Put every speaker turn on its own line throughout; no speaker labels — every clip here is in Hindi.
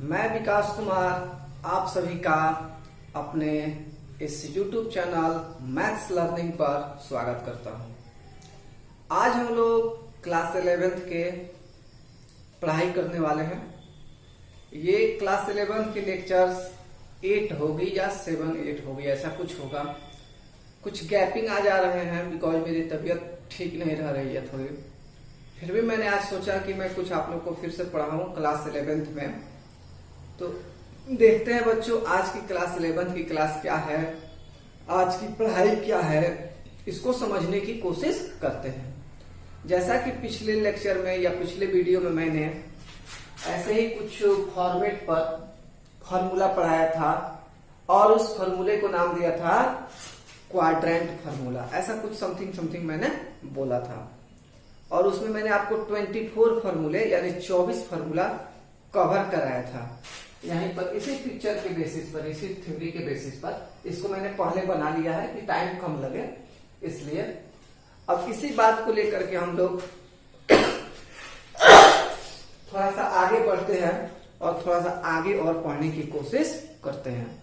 मैं विकास कुमार आप सभी का अपने इस YouTube चैनल मैथ्स लर्निंग पर स्वागत करता हूं। आज हम लोग क्लास 11th के पढ़ाई करने वाले हैं। ये क्लास 11th के लेक्चर्स 8 होगी या 7-8 होगी, ऐसा कुछ होगा। कुछ गैपिंग आ जा रहे हैं बिकॉज मेरी तबीयत ठीक नहीं रह रही है थोड़ी। फिर भी मैंने आज सोचा कि मैं कुछ आप लोग को फिर से पढ़ाऊं क्लास 11th में। तो देखते हैं बच्चों, आज की क्लास 11th की क्लास क्या है, आज की पढ़ाई क्या है, इसको समझने की कोशिश करते हैं। जैसा कि पिछले लेक्चर में या पिछले वीडियो में मैंने ऐसे ही कुछ फॉर्मेट पर फॉर्मूला पढ़ाया था और उस फॉर्मूले को नाम दिया था क्वाड्रेंट फॉर्मूला। ऐसा कुछ समथिंग मैंने बोला था और उसमें मैंने आपको 24 फॉर्मूले यानी 24 फॉर्मूला कवर कराया था। यहीं पर इसी पिक्चर के बेसिस पर, इसी थ्योरी के बेसिस पर इसको मैंने पहले बना लिया है कि टाइम कम लगे, इसलिए अब इसी बात को लेकर के हम लोग थोड़ा सा आगे बढ़ते हैं और थोड़ा सा आगे और पढ़ने की कोशिश करते हैं।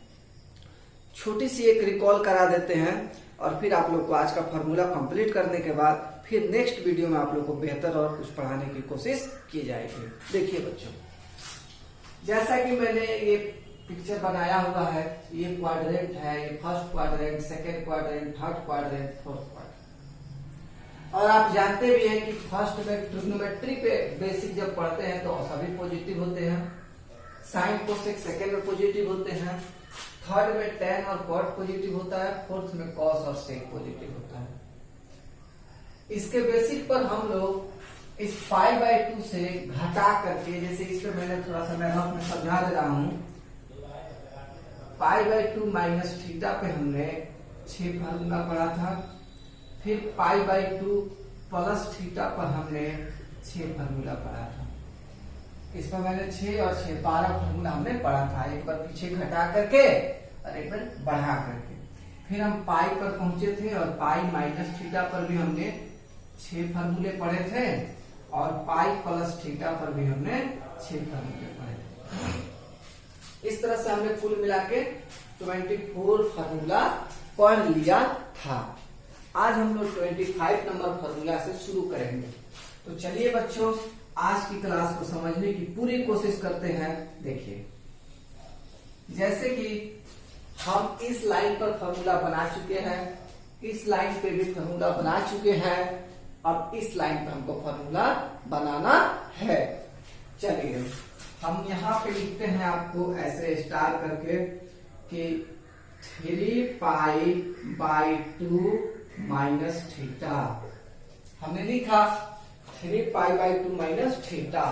छोटी सी एक रिकॉल करा देते हैं और फिर आप लोग को आज का फॉर्मूला कंप्लीट करने के बाद फिर नेक्स्ट वीडियो में आप लोग को बेहतर और कुछ पढ़ाने की कोशिश की जाएगी। देखिए बच्चों, जैसा कि मैंने ये पिक्चर बनाया हुआ है, ये क्वाड्रेंट है, ये first quadrant, second quadrant, third quadrant, fourth quadrant. और आप जानते भी हैं कि फर्स्ट में ट्रिग्नोमेट्री पे बेसिक जब पढ़ते हैं तो सभी पॉजिटिव होते हैं, साइन कोसेक सेकेंड में पॉजिटिव होते हैं, थर्ड में tan और cot पॉजिटिव होता है, फोर्थ में cos और sec पॉजिटिव होता है। इसके बेसिक पर हम लोग इस π/2 से घटा करके, जैसे इस पे मैंने थोड़ा सा मैं रफ में समझा दे रहा हूं, π/2 माइनस थीटा पे हमने 6 फार्मूला पढ़ा था, फिर π/2 प्लस थीटा पर हमने 6 फार्मूला पढ़ा था। इस पर मैंने 6 और 6 12 फार्मूला हमने पढ़ा था, एक बार पीछे घटा करके और एक बार बढ़ा करके। फिर हम पाई पर पहुंचे थे और पाई माइनस थीटा पर भी हमने 6 फार्मूले पढ़े थे और पाई प्लस थीटा पर भी हमने 6 फार्मूले पढ़े थे। इस तरह से हमने कुल मिला के 24 फार्मूला पढ़ लिया था। आज हम लोग 25 नंबर फार्मूला से शुरू करेंगे। तो चलिए बच्चों, आज की क्लास को समझने की पूरी कोशिश करते हैं। देखिए, जैसे कि हम इस लाइन पर फार्मूला बना चुके हैं, इस लाइन पे भी फार्मूला बना चुके हैं, अब इस लाइन पर हमको फार्मूला बनाना है। चलिए हम यहाँ पे लिखते हैं आपको ऐसे स्टार करके कि 3π/2 माइनस थीटा। हमने लिखा 3π/2 माइनस थीटा।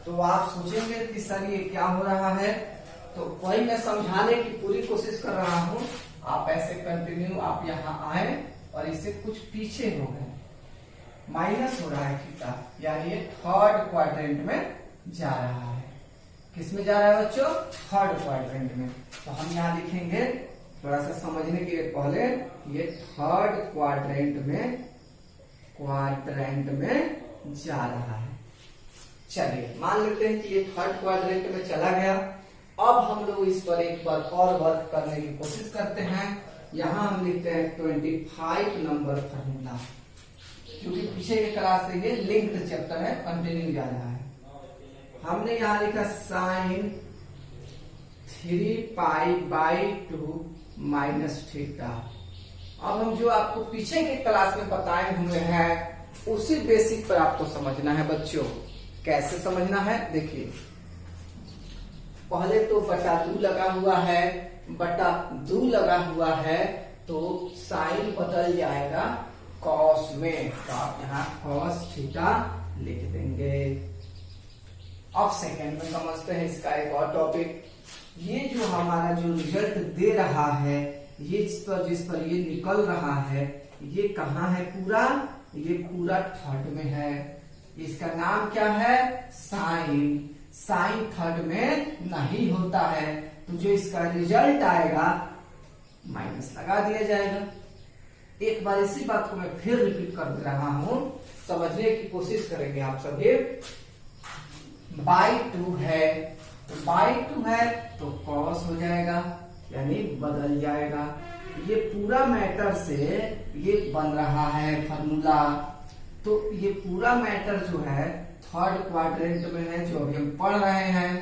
तो आप सोचेंगे कि सर ये क्या हो रहा है, तो वही मैं समझाने की पूरी कोशिश कर रहा हूं। आप ऐसे कंटिन्यू आप यहाँ आए और इससे कुछ पीछे हो गए, माइनस हो रहा है थीटा, यानी ये थर्ड क्वाड्रेंट में जा रहा है। किस में जा रहा है बच्चों? थर्ड क्वाड्रेंट में। तो हम यहाँ लिखेंगे थोड़ा सा समझने के लिए पहले, ये थर्ड क्वाड्रेंट में जा रहा है। चलिए मान लेते हैं कि ये थर्ड क्वाड्रेंट में चला गया। अब हम लोग इस पर एक बार और वर्क करने की कोशिश करते हैं। यहाँ हम लिखते हैं 25 नंबर फार्मूला, क्योंकि पीछे के क्लास से ये लिंक्ड चैप्टर है, कंटिन्यू जा रहा है। हमने यहाँ लिखा साइन 3π/2 माइनस थीटा। अब हम जो आपको पीछे के क्लास में बताए हुए हैं उसी बेसिक पर आपको समझना है बच्चों। कैसे समझना है देखिए, पहले तो बटा 2 लगा हुआ है, बटा 2 लगा हुआ है तो साइन बदल जाएगा कॉस में, तो आप यहाँ कॉस थीटा लिख देंगे। अब सेकेंड में समझते हैं इसका एक और टॉपिक। ये जो हमारा जो रिजल्ट दे रहा है, ये जिस पर ये निकल रहा है, ये कहाँ है पूरा? ये पूरा थर्ड में है। इसका नाम क्या है? साइन। साइन थर्ड में नहीं होता है, तो जो इसका रिजल्ट आएगा माइनस लगा दिया जाएगा। एक बार इसी बात को मैं फिर रिपीट कर दे रहा हूं, समझने की कोशिश करेंगे आप सभी। बाई 2 है तो बाई टू है तो कॉस हो जाएगा, यानी बदल जाएगा। ये पूरा मैटर से ये बन रहा है फॉर्मूला। तो ये पूरा मैटर जो है थर्ड क्वाड्रेंट में है, जो अभी हम पढ़ रहे हैं।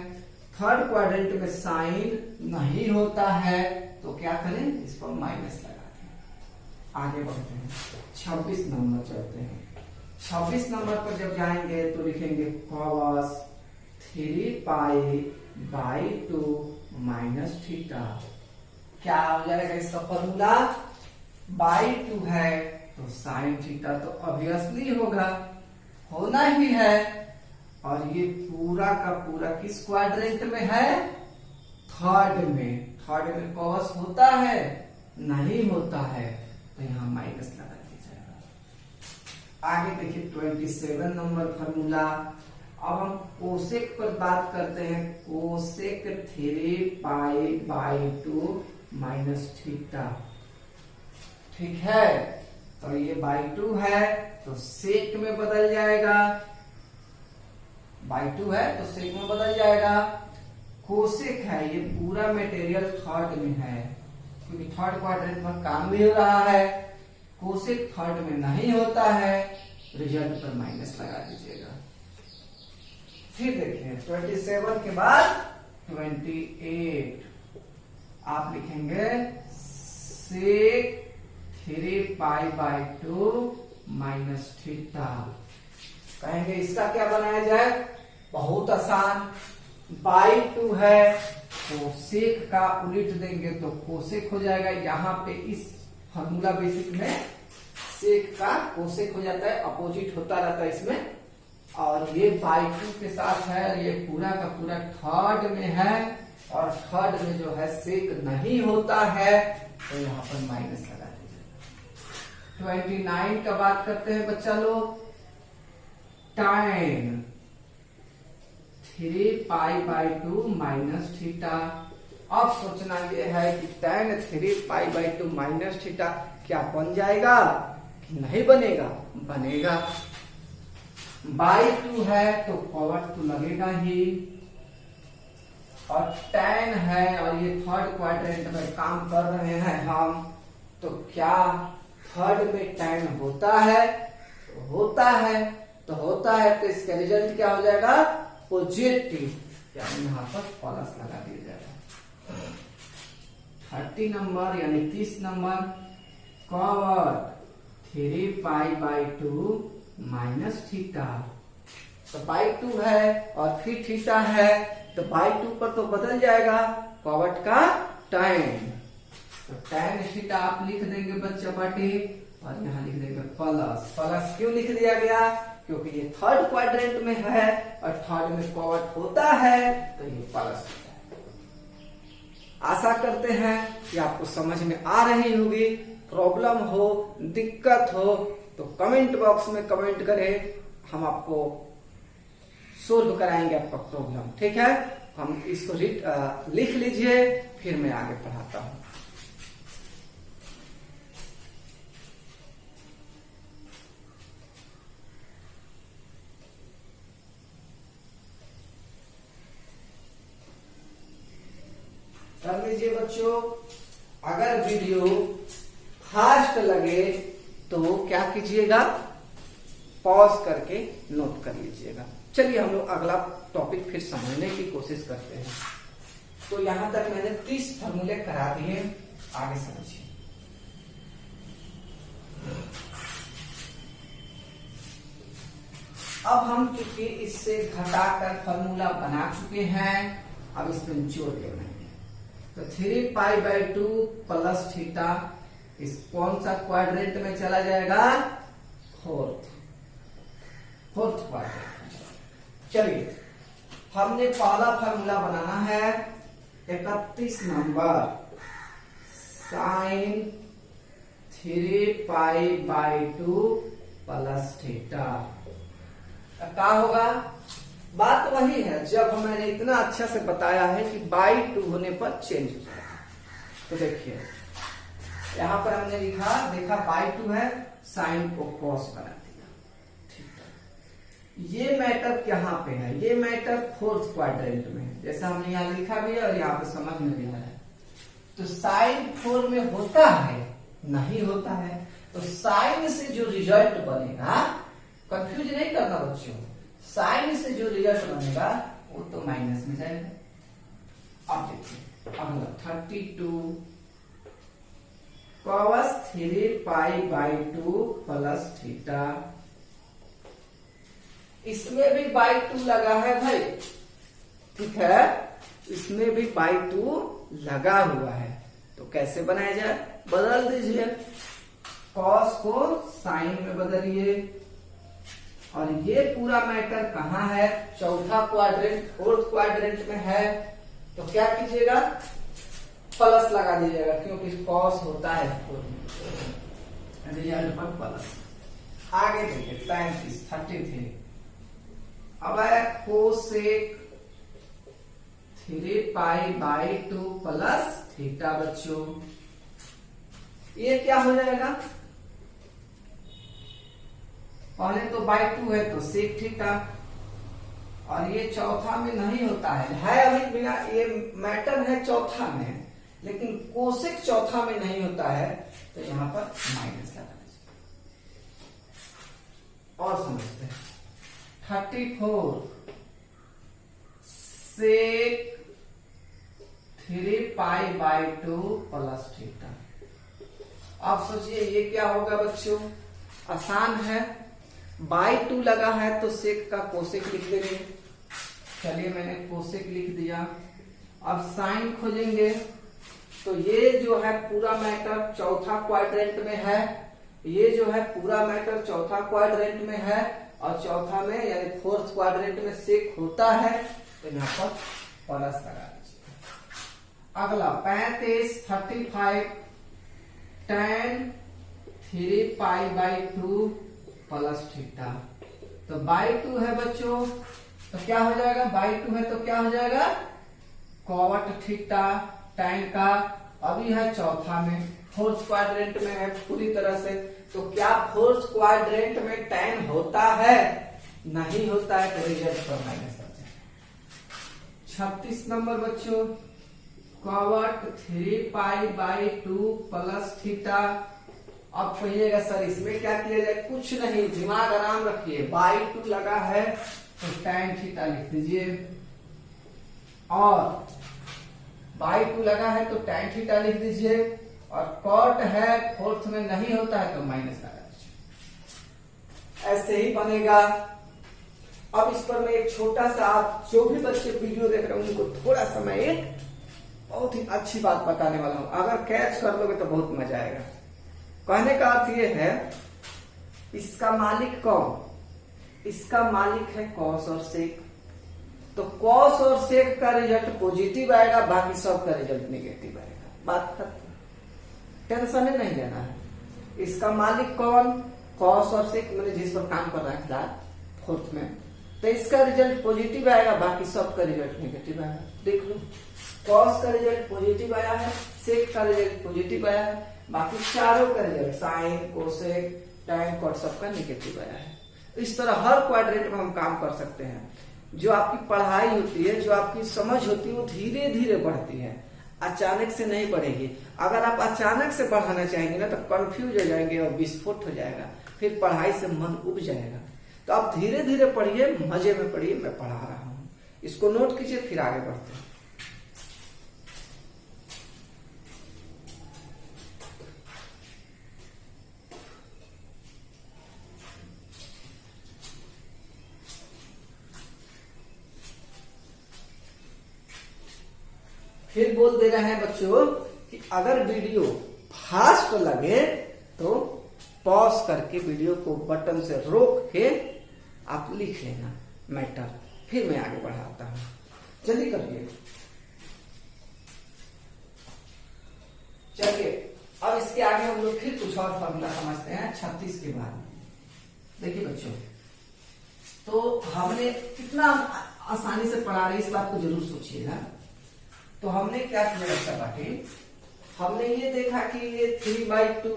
थर्ड क्वाड्रेंट में साइन नहीं होता है, तो क्या करें, इस पर माइनस लगा दें। आगे बढ़ते हैं, 26 नंबर चलते हैं। 26 नंबर पर जब जाएंगे तो लिखेंगे cos 3 pi by 2 minus theta. क्या हो जाएगा इसका फॉर्मूला, बाई 2 है तो साइन थीटा तो ऑब्वियसली होगा, होना ही है। और ये पूरा का पूरा किस क्वाड्रेंट में है, थर्ड में। थर्ड में कॉस होता है, नहीं होता है, तो यहां माइनस लगा दिया जाएगा। आगे देखिए 27 नंबर फॉर्मूला। अब हम कोसेक पर बात करते हैं। Cosec 3 pi by 2 minus theta. ठीक है, तो ये बाई 2 है तो सेक में बदल जाएगा। बाई 2 है तो सेक में बदल जाएगा। कोसेक है, ये पूरा मटेरियल थर्ड में है, क्योंकि थर्ड क्वाड्रेंट में काम भी हो रहा है। कोसेक थर्ड में नहीं होता है, रिजल्ट पर माइनस लगा दीजिएगा। फिर देखिए 27 के बाद 28 आप लिखेंगे सेक 3 पाई बाई 2 माइनस थीटा। कहेंगे इसका क्या बनाया जाए, बहुत आसान। बाई 2 है तो सेक का उलट देंगे तो कोसेक हो जाएगा। यहाँ पे इस फॉर्मूला बेसिक में सेक का कोसेक हो जाता है, अपोजिट होता रहता है इसमें। और ये बाई 2 के साथ है, ये पूरा का पूरा थर्ड में है, और थर्ड में जो है सेक नहीं होता है, तो यहाँ पर माइनस लगा दीजिए। 29 का बात करते हैं बच्चा लोग। tan 3 pi by 2 minus theta. अब सोचना यह है कि tan 3 pi by 2 minus theta क्या बन जाएगा कि नहीं बनेगा, बनेगा। बाई 2 है तो कॉट तो लगेगा ही, और tan है और ये थर्ड क्वाड्रेंट में काम कर रहे हैं हम, तो क्या थर्ड में tan होता है, तो होता है। तो इसका रिजल्ट क्या हो जाएगा, पॉजिटिव, यानी यहाँ पर प्लस लगा दिया जाएगा। 30 नंबर यानी 30 number cot 3 pi by 2 minus theta. तो बाई 2 है और फिर थीटा है, तो बाई 2 पर तो बदल जाएगा cot का tan। तो tan थीटा आप लिख देंगे बच्चा पार्टी, और यहाँ लिख देंगे प्लस। प्लस क्यों लिख दिया गया, क्योंकि ये थर्ड क्वाड्रेंट में है और थर्ड में कॉट होता है, तो ये प्लस होता है। आशा करते हैं कि आपको समझ में आ रही होगी। प्रॉब्लम हो, दिक्कत हो तो कमेंट बॉक्स में कमेंट करें, हम आपको सोल्व कराएंगे आपका प्रॉब्लम। ठीक है, हम इसको लिख लीजिए, फिर मैं आगे पढ़ाता हूं। कर लीजिए बच्चों। अगर वीडियो फास्ट लगे तो क्या कीजिएगा, पॉज करके नोट कर लीजिएगा। चलिए हम लोग अगला टॉपिक फिर समझने की कोशिश करते हैं। तो यहां तक मैंने 30 फॉर्मूले करा दिए, आगे समझिए। अब हम चूंकि इससे घटाकर फॉर्मूला बना चुके हैं, अब इसमें जोड़ लेना है। तो 3 पाई बाई 2 प्लस थीटा इस कौन सा क्वाड्रेंट में चला जाएगा, फोर्थ क्वाड्रेंट। चलिए हमने पहला फॉर्मूला बनाना है 31 number, sine 3 pi by 2 plus theta. क्या होगा, बात वही है जब मैंने इतना अच्छा से बताया है कि बाई 2 होने पर चेंज हो जाएगा। तो देखिए यहां पर हमने देखा बाई 2 है, साइन को कॉस बना दिया। ठीक है, ये मैटर यहाँ पे है, ये मैटर फोर्थ क्वाड्रेंट में है, जैसा हमने यहाँ लिखा भी है और यहाँ पे समझ में भी आ रहा है। तो साइन 4 में होता है, नहीं होता है, तो साइन से जो रिजल्ट बनेगा, कंफ्यूज नहीं करना बच्चों, साइन से जो रिजल्ट बनेगा वो तो माइनस में जाएगा। अब देखिए अगला 32 cos 3π/2 प्लस थीटा, इसमें भी /2 लगा है भाई, ठीक है, इसमें भी /2 लगा हुआ है। तो कैसे बनाया जाए, बदल दीजिए, cos को साइन में बदलिए, और ये पूरा मैटर कहाँ है, चौथा क्वाड्रेंट, फोर्थ क्वाड्रेंट में है। तो क्या कीजिएगा, प्लस लगा दीजिएगा, क्योंकि cos होता है 4 में, रिजल्ट पर प्लस। आगे देखिए 33 अब आया कोसेक 3π/2 प्लस थीटा। बच्चों ये क्या हो जाएगा, पहले तो /2 है तो सेक थीटा, और ये चौथा में नहीं होता है अभी बिना, ये मैटर है चौथा में, लेकिन कोसेक चौथा में नहीं होता है, तो यहां पर माइनस लगा दीजिए। और समझते हैं 34 सेक 3π/2 प्लस थीटा। अब सोचिए ये क्या होगा बच्चों, आसान है, /2 लगा है तो सेक का कोसेक लिख देंगे। चलिए मैंने कोसेक लिख दिया। अब साइन खोजेंगे, तो ये जो है पूरा मैटर चौथा क्वाड्रेंट में है, ये जो है पूरा मैटर चौथा क्वाड्रेंट में है, और चौथा में यानी फोर्थ क्वाड्रेंट में सेक होता है, तो यहाँ पर प्लस लगा दीजिए। अगला 35 tan 3π/2 प्लस थीटा। तो /2 है बच्चों, तो क्या हो जाएगा, /2 है तो क्या हो जाएगा, cot थीटा tan का। अभी है चौथा में, फोर्थ क्वाड्रेंट में है पूरी तरह से, तो क्या फोर्थ क्वाड्रेंट में tan होता है, नहीं होता है, तो रिजल्ट पर माइनस आ जाएगा। 36 नंबर बच्चों, cot 3π/2 प्लस थीटा। अब कहिएगा सर इसमें क्या किया जाए, कुछ नहीं, दिमाग आराम रखिए, /2 लगा है तो tan थीटा लिख दीजिए, और /2 लगा है तो tan थीटा लिख दीजिए, और cot है फोर्थ में नहीं होता है तो माइनस लगा दीजिए। ऐसे ही बनेगा। अब इस पर मैं एक छोटा सा, आप जो भी बच्चे वीडियो देख रहे हैं उनको थोड़ा सा मैं एक बहुत ही अच्छी बात बताने वाला हूं, अगर कैच कर लोगे तो बहुत मजा आएगा। कहने का अर्थ ये है, इसका मालिक कौन, इसका मालिक है कॉस और सेक, तो कॉस और सेक का रिजल्ट पॉजिटिव आएगा, बाकी सब का रिजल्ट नेगेटिव आएगा। बात खत्म, टेंशन नहीं लेना है। इसका मालिक कौन, कॉस और सेक, मैंने जिस पर काम कर रहा है फिलहाल फोर्थ में, तो इसका रिजल्ट पॉजिटिव आएगा, बाकी सब का रिजल्ट नेगेटिव आएगा। देख लो, कॉस का रिजल्ट पॉजिटिव आया है, सेक का रिजल्ट पॉजिटिव आया है, बाकी चारों का result sine, cosec, tan, cot सबका नेगेटिव आया है। इस तरह हर क्वाड्रेंट में हम काम कर सकते हैं। जो आपकी पढ़ाई होती है, जो आपकी समझ होती है, वो धीरे धीरे बढ़ती है, अचानक से नहीं बढ़ेगी। अगर आप अचानक से बढ़ाना चाहेंगे ना तो कंफ्यूज हो जाएंगे और विस्फोट हो जाएगा, फिर पढ़ाई से मन उब जाएगा। तो आप धीरे धीरे पढ़िए, मजे में पढ़िए, मैं पढ़ा रहा हूँ, इसको नोट कीजिए, फिर आगे बढ़ते हैं। फिर बोल दे रहे हैं बच्चों कि अगर वीडियो फास्ट लगे तो पॉज करके वीडियो को बटन से रोक के आप लिख लेना मैटर, फिर मैं आगे बढ़ाता हूं। जल्दी करिए। चलिए अब इसके आगे हम लोग फिर कुछ और फॉर्मूला समझते हैं 36 के बाद। देखिए बच्चों, तो हमने कितना आसानी से पढ़ा रहे, इस बात को जरूर सोचिएगा। तो हमने क्या किया बच्चा बाकी, हमने ये देखा कि ये 3/2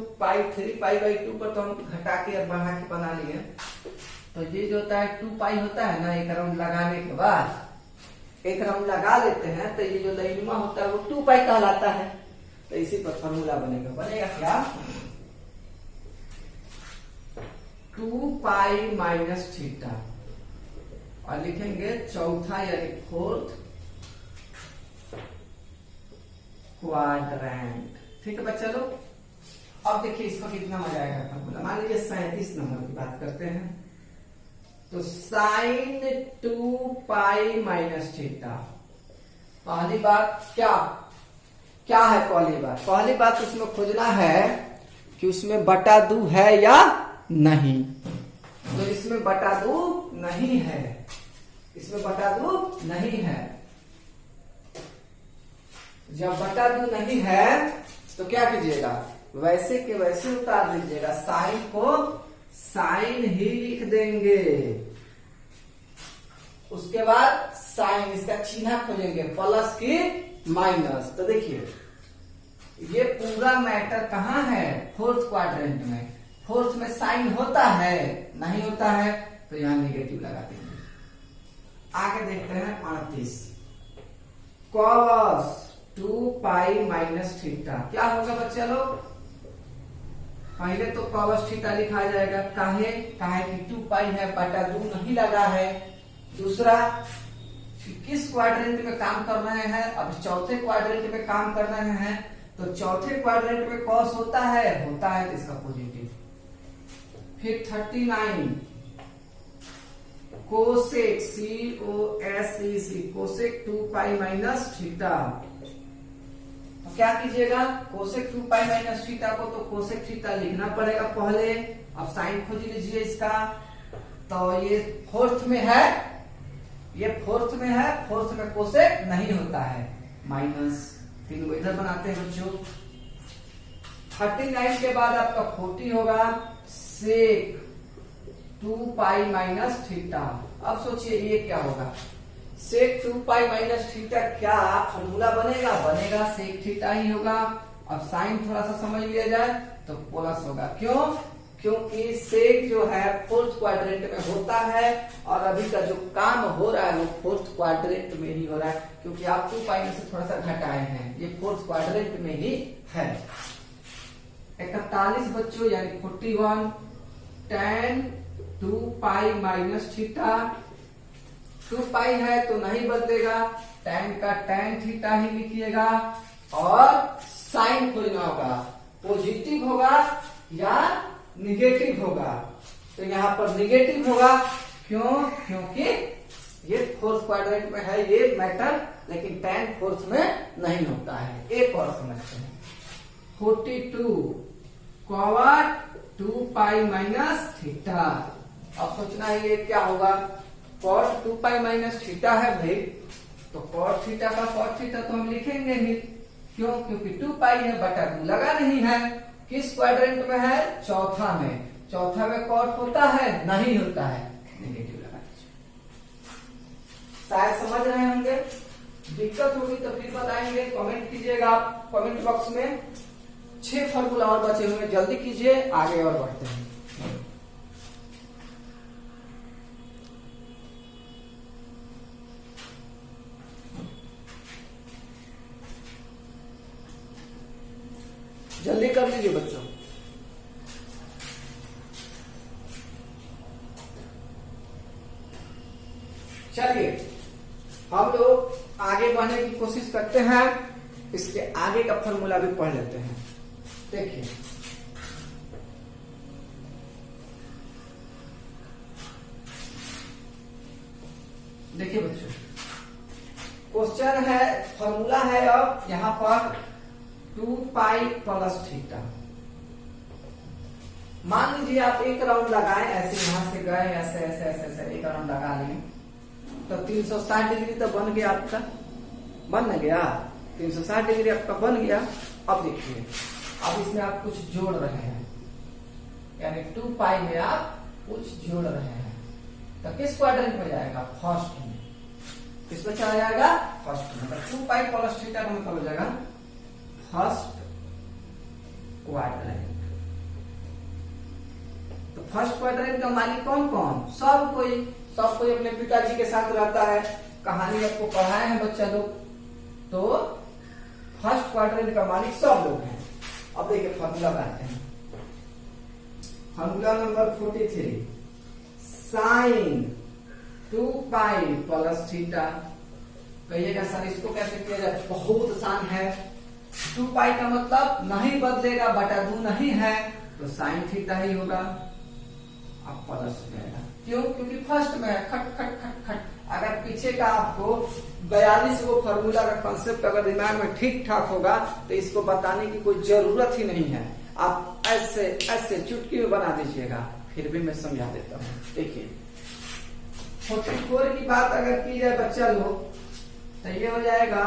3π/2 पर तो हम घटा के और बढ़ा के बना लिए। तो ये जो होता है 2 पाई होता है ना, एक राउंड लगाने के बाद एक राउंड लगा लेते हैं तो ये जो लैम्मा होता है वो 2 पाई कहलाता है। तो इसी पर फॉर्मूला बनेगा क्या, 2 पाई माइनस थीटा, और लिखेंगे चौथा यानी 4th क्वाड्रेंट। ठीक है बच्चा लोग, अब देखिए इसको कितना मजा आएगा फॉर्मूला। मान लीजिए 37 नंबर की बात करते हैं, तो साइन 2 पाई माइनस थीटा। पहली बात क्या है पहली बात उसमें खोजना है कि उसमें बटा 2 है या नहीं। तो इसमें बटा 2 नहीं है, इसमें बटा 2 नहीं है। जब बटा 2 नहीं है तो क्या कीजिएगा, वैसे के वैसे उतार दीजिएगा, साइन को साइन ही लिख देंगे। उसके बाद साइन, इसका चिन्ह खोजेंगे, प्लस की माइनस। तो देखिए ये पूरा मैटर कहाँ है, 4th क्वाड्रेंट में। 4th में साइन होता है नहीं होता है, तो यहां नेगेटिव लगा देंगे। आगे देखते हैं 38, cos 2 पाई माइनस थीटा। क्या होगा बच्चा लोग, पहले तो cos थीटा लिखा जाएगा, काहे कि 2 पाई है, बटा 2 नहीं लगा है। दूसरा, किस क्वाड्रेंट में काम कर रहे हैं, अब चौथे क्वाड्रेंट में काम कर रहे हैं, तो चौथे क्वाड्रेंट में cos होता है तो इसका पॉजिटिव। फिर 39, cosec cosec 2 pi minus theta. तो क्या कीजिएगा, कोसेक 2 पाई माइनस थीटा को तो कोसेक थीटा लिखना पड़ेगा पहले। अब साइन खोज लीजिए इसका, तो ये 4th में है, ये 4th में है, 4th में कोसेक नहीं होता है, माइनस। फिर वो इधर बनाते हैं बच्चों। 39 के बाद आपका 40 होगा, सेक 2 पाई माइनस थीटा। अब सोचिए ये क्या होगा, सेक 2 पाई माइनस थीटा, क्या फॉर्मूला बनेगा सेक थीटा ही होगा। अब साइन थोड़ा सा समझ लिया जाए तो प्लस होगा, क्योंकि सेक जो है 4th क्वाड्रेंट में होता है, और अभी का जो काम हो रहा है वो 4th क्वाड्रेंट में ही हो रहा है, क्योंकि आप 2 पाई में से थोड़ा सा घटाए हैं, ये 4th क्वाड्रेंट में ही है। 41 बच्चों यानी 41, tan 2 पाई माइनस थीटा। 2 पाई है तो नहीं बदलेगा, tan का tan थीटा ही लिखिएगा, और साइन खोजना होगा, पॉजिटिव होगा या निगेटिव होगा। तो यहाँ पर निगेटिव होगा, क्योंकि ये 4th क्वाड्रेंट में है ये मैटर, लेकिन tan 4th में नहीं होता है। एक और समझते हैं, 42 cot 2 पाई माइनस थीटा। अब सोचना है ये क्या होगा, cot 2 पाई माइनस थीटा है भाई, तो cot थीटा का cot थीटा तो हम लिखेंगे ही, क्योंकि 2 पाई है, बटा 2 लगा नहीं है। किस क्वाड्रेंट में है, चौथा में। चौथा में cot होता है नहीं होता है, नेगेटिव लगा दीजिए। शायद समझ रहे होंगे, दिक्कत होगी तो फिर बताएंगे, कमेंट कीजिएगा आप कमेंट बॉक्स में। 6 फॉर्मूला और बचे हुए, जल्दी कीजिए, आगे और बढ़ते हैं। जल्दी कर लीजिए बच्चों। चलिए हम लोग आगे बढ़ने की कोशिश करते हैं, इसके आगे का फॉर्मूला भी पढ़ लेते हैं। देखिए बच्चों, क्वेश्चन है, फॉर्मूला है अब यहां पर 2 पाई प्लस थीटा। मान लीजिए आप एक राउंड लगाए, ऐसे यहां से गए, ऐसे एक राउंड लगा लिए, तो 360 डिग्री तो बन गया आपका, बन गया 360 डिग्री आपका बन गया। अब देखिए, अब इसमें आप कुछ जोड़ रहे हैं, यानी 2 पाई में आप कुछ जोड़ रहे हैं, तो किस क्वाड्रेंट में जाएगा, फर्स्ट में। किसमें चला जाएगा, फर्स्ट में। 2 पाई प्लस थीटा का मतलब हो जाएगा फर्स्ट क्वाड्रेंट। तो फर्स्ट क्वाड्रेंट का मालिक कौन कौन? सब कोई अपने पिताजी के साथ रहता है। कहानी आपको पढ़ाए हैं बच्चा लोग। तो फर्स्ट क्वाड्रेंट का मालिक सब लोग हैं। अब देखिए फॉर्मूला बनाते हैं। Formula number 43, sine 2 pi plus theta. कहिएगा सर इसको कैसे किया जाए? बहुत आसान है। 2 पाई का मतलब नहीं बदलेगा, बटा 2 नहीं है तो साइन थीटा ही होगा। अब प्लस हो जाएगा। क्यों? क्योंकि फर्स्ट में है। खट खट खट खट। अगर पीछे का आपको 42 वो फॉर्मूला का कॉन्सेप्ट अगर दिमाग में ठीक ठाक होगा तो इसको बताने की कोई जरूरत ही नहीं है। आप ऐसे ऐसे चुटकी में बना दीजिएगा। फिर भी मैं समझा देता हूँ। देखिए 44 की बात अगर की जाए बच्चा लोग तो ये हो जाएगा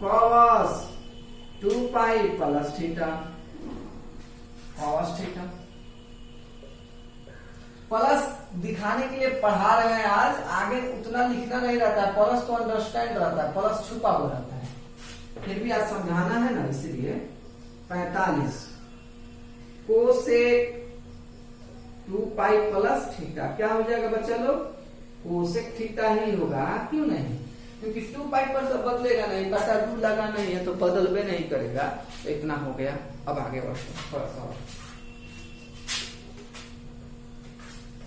cos 2 pi plus theta. cos theta plus दिखाने के लिए पढ़ा रहे हैं आज। आगे उतना लिखना नहीं रहता है। प्लस तो अंडरस्टैंड रहता है, प्लस छुपा हुआ रहता है। फिर भी आज समझाना है ना, इसलिए 45 कोसेक 2 पाई प्लस थीटा क्या हो जाएगा बच्चा लोग? कोसेक थीटा ही होगा। क्यों नहीं? क्योंकि 2 पाई पर तो बदलेगा नहीं, बटा 2 लगा नहीं है तो बदलबे नहीं करेगा। तो इतना हो गया। अब आगे बढ़ते थोड़ा सा।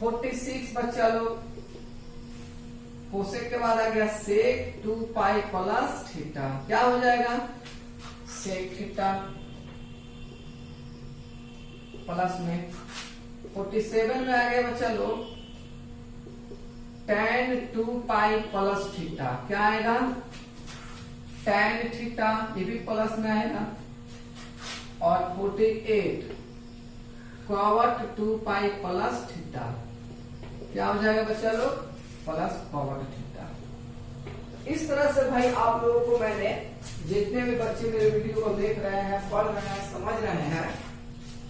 46 बच्चा लोग कोसेक के बाद आ गया सेक 2 पाई प्लस थीटा। क्या हो जाएगा? सेक थीटा प्लस में 47 में आ गया बच्चा लोग tan 2 पाई प्लस थीटा। क्या आएगा? tan थीटा, ये भी प्लस में आएगा। और 48 cot 2 पाई प्लस थीटा। क्या हो जाएगा बच्चा लोग? Plus cot theta. इस तरह से भाई आप लोगों को मैंने, जितने भी बच्चे मेरे वीडियो को देख रहे हैं, पढ़ रहे हैं, समझ रहे हैं,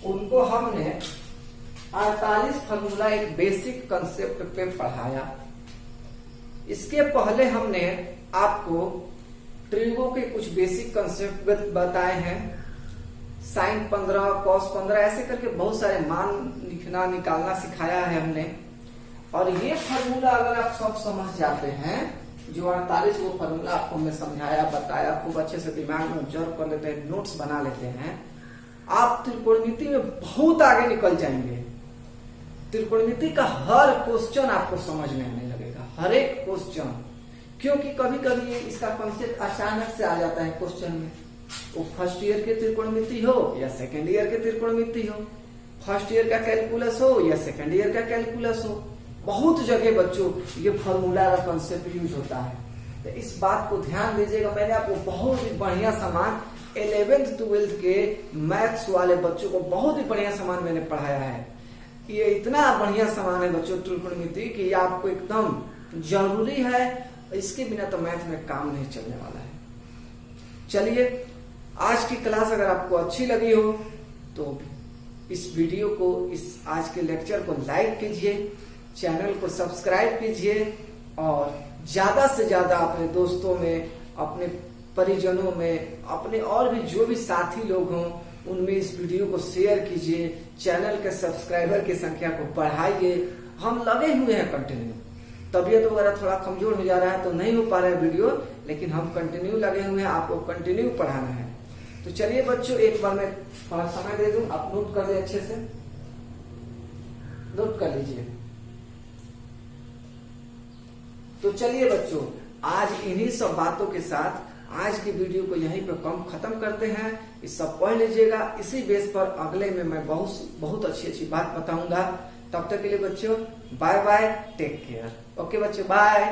उनको हमने 48 फॉर्मूला एक बेसिक कंसेप्ट पे पढ़ाया। इसके पहले हमने आपको ट्रिगो के कुछ बेसिक कंसेप्ट बताए हैं। साइन 15, कॉस 15 ऐसे करके बहुत सारे मान लिखना निकालना सिखाया है हमने। और ये फॉर्मूला अगर आप सब समझ जाते हैं, जो 48 वो फॉर्मूला आपको मैं समझाया बताया, खूब अच्छे से दिमाग में ऑब्जर्व कर लेते हैं, नोट्स बना लेते हैं, आप त्रिकोणमिति में बहुत आगे निकल जाएंगे। त्रिकोणमिति का हर क्वेश्चन आपको समझ में आने लगेगा, हर एक क्वेश्चन। क्योंकि कभी कभी इसका कॉन्सेप्ट अचानक से आ जाता है क्वेश्चन में। वो फर्स्ट ईयर के त्रिकोणमिति हो या सेकेंड ईयर के त्रिकोणमिति हो, फर्स्ट ईयर का कैलकुलस हो या सेकेंड ईयर का कैलकुलस हो, बहुत जगह बच्चों ये फॉर्मूला का कॉन्सेप्ट यूज होता है। तो इस बात को ध्यान दीजिएगा। मैंने आपको बहुत ही बढ़िया सामान 11th 12th के मैथ्स वाले बच्चों को बहुत ही बढ़िया सामान मैंने पढ़ाया है। ये इतना बढ़िया सामान है बच्चों त्रिकोणमिति कि ये आपको एकदम जरूरी है। इसके बिना तो मैथ में काम नहीं चलने वाला है। चलिए, आज की क्लास अगर आपको अच्छी लगी हो तो इस वीडियो को, इस आज के लेक्चर को लाइक कीजिए, चैनल को सब्सक्राइब कीजिए और ज्यादा से ज्यादा अपने दोस्तों में, अपने परिजनों में, अपने और भी जो भी साथी लोग हों उनमें इस वीडियो को शेयर कीजिए। चैनल के सब्सक्राइबर की संख्या को बढ़ाइए। हम लगे हुए हैं कंटिन्यू। तबीयत वगैरह थोड़ा कमजोर हो जा रहा है तो नहीं हो पा रहा है वीडियो, लेकिन हम कंटिन्यू लगे हुए हैं, आपको कंटिन्यू पढ़ाना है। तो चलिए बच्चों, एक बार मैं थोड़ा समय दे दूं, आप नोट कर ले, अच्छे से नोट कर लीजिए। तो चलिए बच्चों, आज इन्हीं सब बातों के साथ आज की वीडियो को यहीं पे कम खत्म करते हैं। इस सब पढ़ लीजिएगा। इसी बेस पर अगले में मैं बहुत अच्छी अच्छी बात बताऊंगा। तब तक के लिए बच्चों bye bye, take care. Okay बच्चों, बाय।